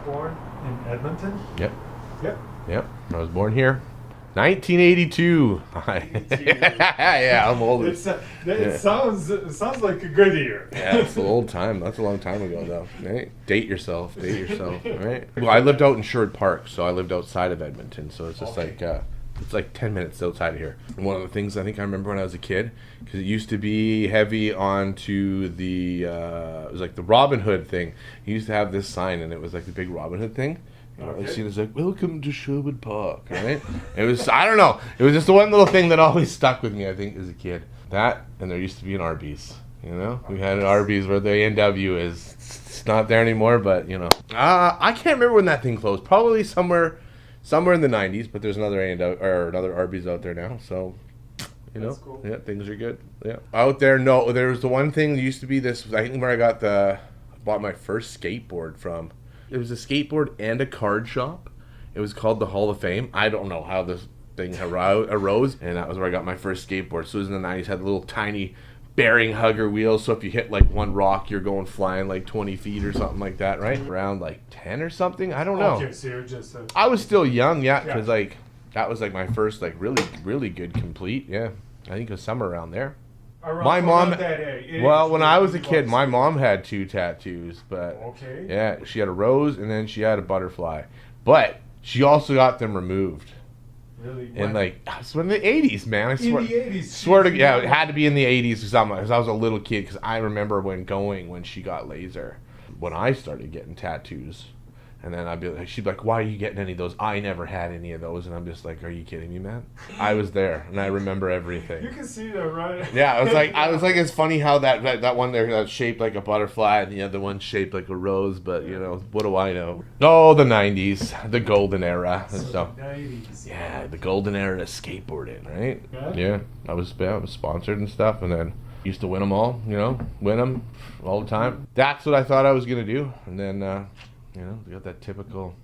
Born in Edmonton? Yep. Yep. Yep. I was born here. 1982. 82. Yeah, I'm old. It sounds like a good year. Yeah, it's an old time. That's a long time ago, though. Right? Date yourself. Right? Well, I lived out in Sherwood Park, so I lived outside of Edmonton. So it's just it's like 10 minutes outside of here. And one of the things I think I remember when I was a kid, because it used to be heavy onto the, it was like the Robin Hood thing. He used to have this sign, and it was like the big Robin Hood thing. You know, I see it's like, welcome to Sherwood Park, right? It was, I don't know. It was just the one little thing that always stuck with me, I think, as a kid. That, and there used to be an Arby's, you know? We had an Arby's where the A&W is. It's not there anymore, but, you know. I can't remember when that thing closed. Probably somewhere in the 90s, but there's another A&W, or another Arby's out there now, so, you know. Cool. Yeah, things are good. Yeah. Out there, no, there was the one thing, there used to be this, I think where I bought my first skateboard from. It was a skateboard and a card shop. It was called the Hall of Fame. I don't know how this thing arose, and that was where I got my first skateboard. So it was in the 90s. Had little tiny bearing hugger wheels, so if you hit like one rock, you're going flying like 20 feet or something like that, right? Around like 10 or something. I don't know. Okay, so you're just I was still young, yeah, because like that was like my first like really good complete. Yeah, I think it was somewhere around there. My mom, well, when I was a kid, my mom had 2 tattoos, but yeah, she had a rose and then she had a butterfly, but she also got them removed. Really? And like, it was in the 80s, man. I swear, in the 80s? Swear to, yeah, it had to be in the 80s or something, because I was a little kid, because I remember when she got laser, when I started getting tattoos. And then I'd be like, she'd be like, why are you getting any of those? I never had any of those. And I'm just like, are you kidding me, man? I was there, and I remember everything. You can see that, right? Yeah, I was like, it's funny how that one there that's shaped like a butterfly, and the other one shaped like a rose. But you know, what do I know? Oh, the 90s, the golden era. So, 90s. yeah, the golden era of skateboarding, right? Yeah, I was sponsored and stuff, and then used to win them all. You know, win them all the time. That's what I thought I was gonna do, and then. You know, you got that typical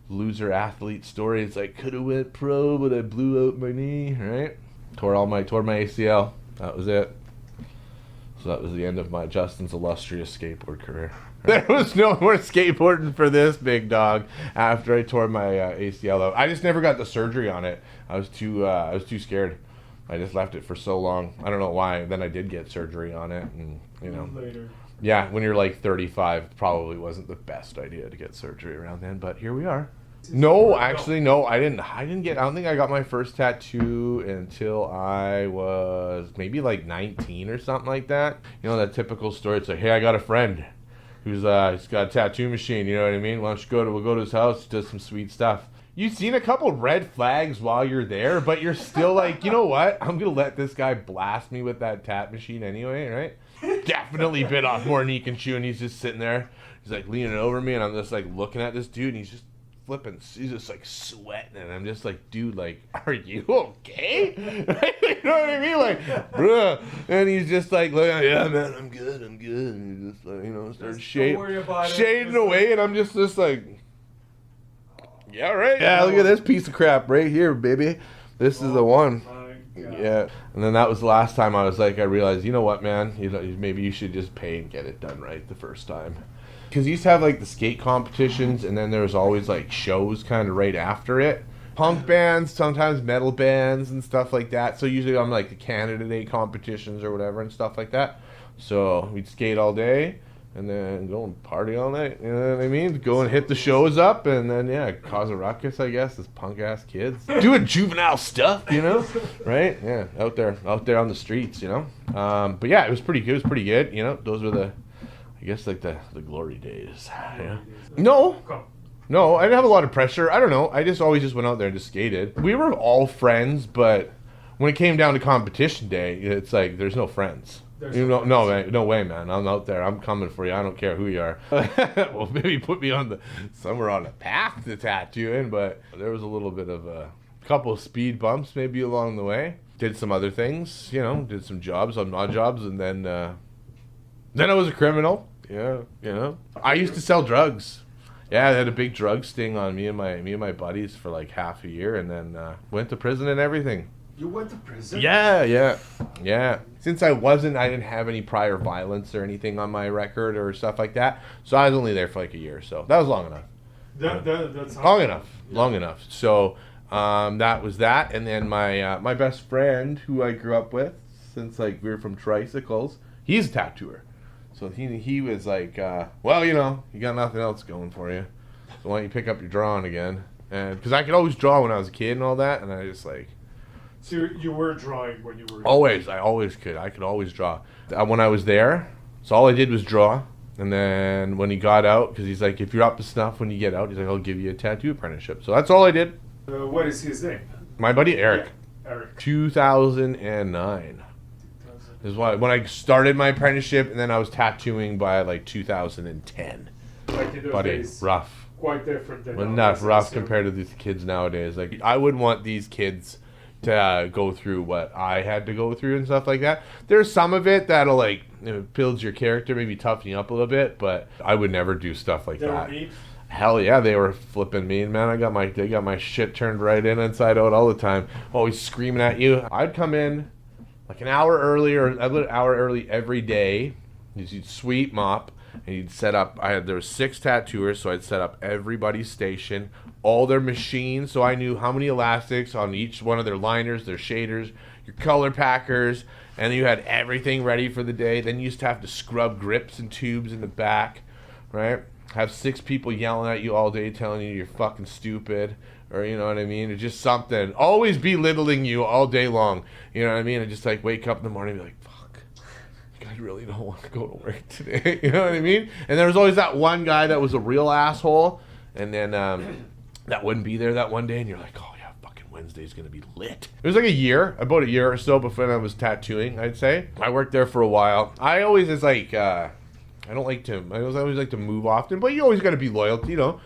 loser athlete story. It's like, could have went pro, but I blew out my knee, right? Tore my ACL. That was it. So that was the end of my Justin's illustrious skateboard career. There was no more skateboarding for this big dog after I tore my ACL out. I just never got the surgery on it. I was too scared. I just left it for so long. I don't know why. Then I did get surgery on it, and you know. Later. Yeah, when you're like 35, probably wasn't the best idea to get surgery around then, but here we are. No, actually, no, I don't think I got my first tattoo until I was maybe like 19 or something like that. You know, that typical story. It's like, hey, I got a friend who's he's got a tattoo machine, you know what I mean? Why don't you we'll go to his house, he does some sweet stuff. You've seen a couple red flags while you're there, but you're still like, you know what? I'm going to let this guy blast me with that tat machine anyway, right? Definitely bit off more than he can chew, and he's just sitting there. He's like leaning over me, and I'm just like looking at this dude, and he's just flipping. He's just like sweating, and I'm just like, dude, like, are you okay? You know what I mean? Like, bruh. And he's just like, yeah, man, I'm good. And he's just like, you know, starts shading away, and I'm just like, yeah, right. Yeah, look at this piece of crap right here, baby. This is the one. Yeah, and then that was the last time I realized, you know what, man, maybe you should just pay and get it done right the first time. Because you used to have like the skate competitions, and then there was always like shows kind of right after it. Punk bands, sometimes metal bands and stuff like that. So usually I'm like the Canada Day competitions or whatever and stuff like that. So we'd skate all day and then go and party all night, you know what I mean? Go and hit the shows up, and then, yeah, cause a ruckus, I guess, as punk-ass kids. Doing juvenile stuff, you know? Right? Yeah, out there on the streets, you know? But yeah, it was pretty good, you know? Those were I guess, like the glory days. Yeah. No, I didn't have a lot of pressure. I don't know. I just always went out there and just skated. We were all friends, but when it came down to competition day, it's like, there's no friends. No way, man. I'm out there. I'm coming for you. I don't care who you are. Well, maybe put me somewhere on a path to tattooing, but there was a little bit of a couple of speed bumps maybe along the way. Did some other things, you know, did some jobs on odd jobs, and then I was a criminal. Yeah, you know. I used to sell drugs. Yeah, I had a big drug sting on me and my buddies for like half a year, and then went to prison and everything. You went to prison? Yeah. Since I didn't have any prior violence or anything on my record or stuff like that, so I was only there for like a year, so that was long enough. That's Long enough. Long enough. So that was that. And then my best friend, who I grew up with since like we were from tricycles, he's a tattooer. So he was like, well, you know, you got nothing else going for you. So why don't you pick up your drawing again? And because I could always draw when I was a kid and all that, and I just like. So you were drawing when you were. Always, I always could. I could always draw. When I was there, so all I did was draw. And then when he got out, because he's like, if you're up to snuff when you get out, he's like, I'll give you a tattoo apprenticeship. So that's all I did. What is his name? My buddy Eric. Yeah, Eric. 2009 is when I started my apprenticeship, and then I was tattooing by like 2010. Like in those Buddy, days, rough. quite different than Well, nowadays, not rough so. compared to these kids nowadays. Like, I wouldn't want these kids to go through what I had to go through and stuff like that. There's some of it that'll like, you know, builds your character, maybe toughen you up a little bit, but I would never do stuff like They were that. mean? Hell yeah, they were flipping mean, man. They got my shit turned right inside out all the time. Always screaming at you. I'd come in like an hour early or an hour early every day. You'd sweep, mop, and you'd set up. There were 6 tattooers, so I'd set up everybody's station, all their machines, so I knew how many elastics on each one of their liners, their shaders, your color packers, and then you had everything ready for the day. Then you used to have to scrub grips and tubes in the back, right? Have 6 people yelling at you all day telling you you're fucking stupid, or you know what I mean? It's just something. Always belittling you all day long. You know what I mean? And just like wake up in the morning and be like, fuck, I really don't want to go to work today. You know what I mean? And there was always that one guy that was a real asshole, and then that wouldn't be there that one day, and you're like, oh yeah, fucking Wednesday's gonna be lit. It was like about a year or so before I was tattooing, I'd say. I worked there for a while. I always is like, I always like to move often, but you always got to be loyal to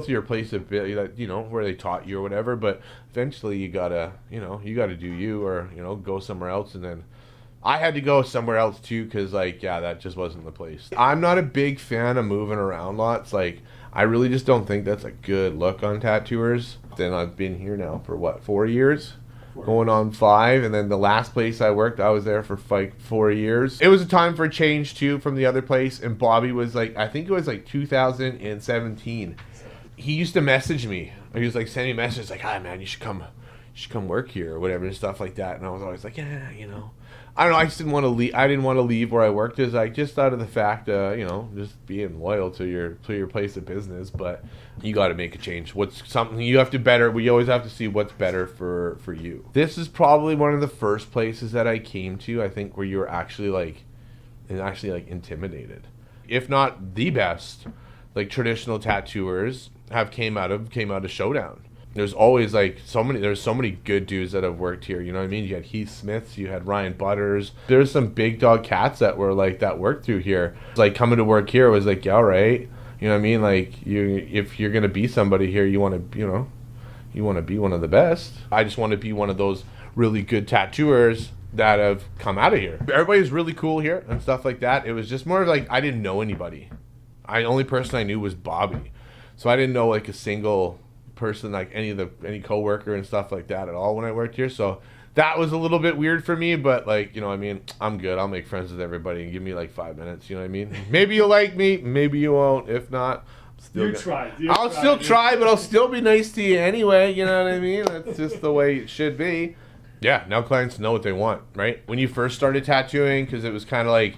your place of, you know, where they taught you or whatever. But eventually you gotta do you, or you know, go somewhere else. And then I had to go somewhere else too, because like, yeah, that just wasn't the place. I'm not a big fan of moving around lots. Like, I really just don't think that's a good look on tattooers. Then I've been here now for 4 years? Going on 5, and then the last place I worked, I was there for 4 years. It was a time for a change too from the other place, and Bobby was like, I think it was like 2017. He used to message me. He was like sending me messages like, "Hi man, you should come work here," or whatever and stuff like that. And I was always like, yeah, you know. I don't know. I just didn't want to leave. I didn't want to leave where I worked. Is I just thought of the fact, you know, just being loyal to your place of business. But you got to make a change. What's something you have to better? We always have to see what's better for you. This is probably one of the first places that I came to, I think, where you were actually intimidated, if not the best. Like traditional tattooers came out of Showdown. There's always like there's so many good dudes that have worked here, you know what I mean? You had Heath Smiths, you had Ryan Butters. There's some big dog cats that were like that worked through here. Like coming to work here was like, yeah, all right. You know what I mean? Like if you're gonna be somebody here, you wanna be one of the best. I just want to be one of those really good tattooers that have come out of here. Everybody's really cool here and stuff like that. It was just more of like I didn't know anybody. The only person I knew was Bobby. So I didn't know like a single person, like any coworker and stuff like that at all when I worked here. So that was a little bit weird for me, but like, you know what I mean, I'm good. I'll make friends with everybody and give me like 5 minutes, you know what I mean? Maybe you'll like me, maybe you won't. If not, I'll still try, but I'll still be nice to you anyway, you know what I mean? That's just the way it should be. Yeah, now clients know what they want, right? When you first started tattooing, because it was kind of like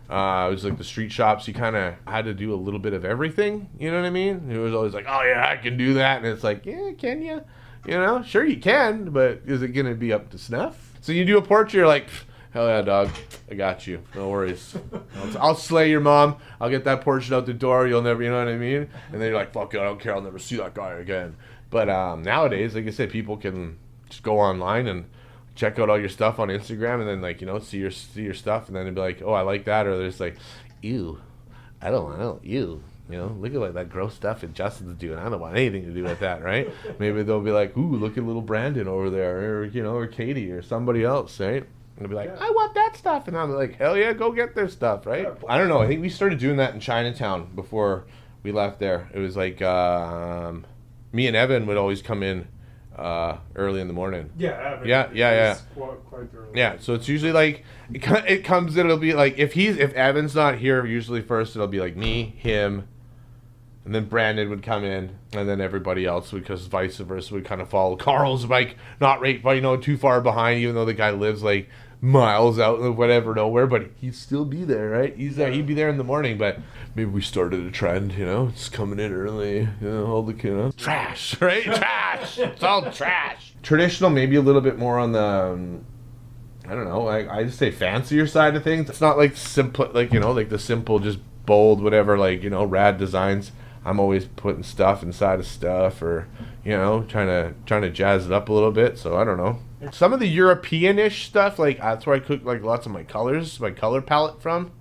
it was like the street shops, you kind of had to do a little bit of everything, you know what I mean? It was always like, oh yeah, I can do that, and it's like, yeah, can you? You know, sure you can, but is it gonna be up to snuff? So you do a portrait, you're like, hell yeah, dog, I got you, no worries. I'll slay your mom. I'll get that portrait out the door. You'll never, you know what I mean? And then you're like, fuck it, I don't care. I'll never see that guy again. But nowadays, like I said, people can just go online and check out all your stuff on Instagram, and then like, you know, see your stuff, and then they'd be like, oh, I like that, or there's like, ew, I don't, ew, you know, look at like that gross stuff that Justin's doing. I don't want anything to do with that, right? Maybe they'll be like, ooh, look at little Brandon over there, or you know, or Katie, or somebody else, right? And they'll be like, yeah, I want that stuff, and I'm like, hell yeah, go get their stuff, right? I don't know. I think we started doing that in Chinatown before we left there. It was like me and Evan would always come in early in the morning. Yeah. Yeah. Quite early. Yeah, so it's usually like it'll be like if Evan's not here, usually first it'll be like me, him, And then Brandon would come in, and then everybody else, because vice versa, would kind of follow Carl's bike, not right, but too far behind, even though the guy lives like miles out of whatever nowhere, but he'd still be there, right? He's there, he'd be there in the morning, but maybe we started a trend, it's coming in early, all the trash, right? Trash. It's all trash. Traditional, maybe a little bit more on the. I don't know. I just say fancier side of things. It's not like simple, like like the simple, just bold, whatever, like rad designs. I'm always putting stuff inside of stuff, or trying to jazz it up a little bit. So I don't know. Some of the European-ish stuff, like that's where I cook like lots of my colors, my color palette from.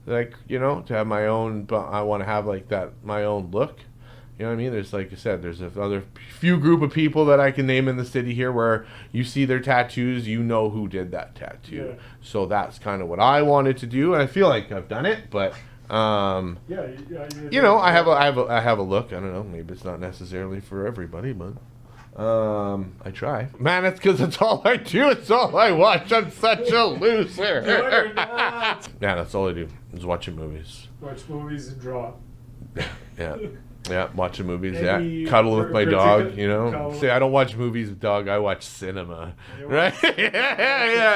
Like to have my own, but I want to have like that my own look. You know what I mean? There's, like I said, there's another few group of people that I can name in the city here where you see their tattoos, who did that tattoo. Yeah. So that's kind of what I wanted to do, and I feel like I've done it, but I have a look. I don't know, maybe it's not necessarily for everybody, but I try. Man, it's because it's all I do. It's all I watch. I'm such a loser. No, you're not. Yeah, that's all I do is watching movies. Watch movies and draw. Yeah. Yeah, watching movies. Any Cuddle with my dog. cuddle. See, I don't watch movies with dog. I watch cinema, right?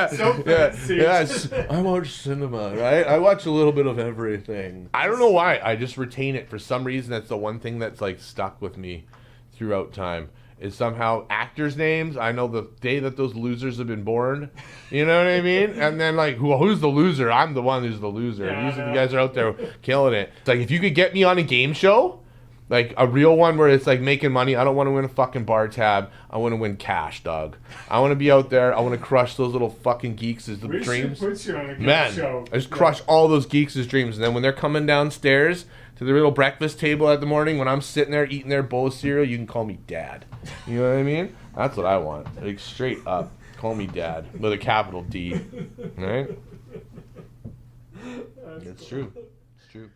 So fancy. Yes, I watch cinema, right? I watch a little bit of everything. I don't know why. I just retain it for some reason. That's the one thing that's like stuck with me throughout time. Is somehow actors' names. I know the day that those losers have been born. You know what I mean? And then like, who's the loser? I'm the one who's the loser. Yeah, These are the guys that are out there killing it. It's like if you could get me on a game show. Like a real one where it's like making money. I don't want to win a fucking bar tab. I want to win cash, dog. I want to be out there. I want to crush those little fucking geeks' dreams. Should put you on a game Man, show. I just crush all those geeks' dreams. And then when they're coming downstairs to their little breakfast table at the morning, when I'm sitting there eating their bowl of cereal, you can call me Dad. You know what I mean? That's what I want. Like straight up, call me Dad with a capital D. Right? It's true. It's true.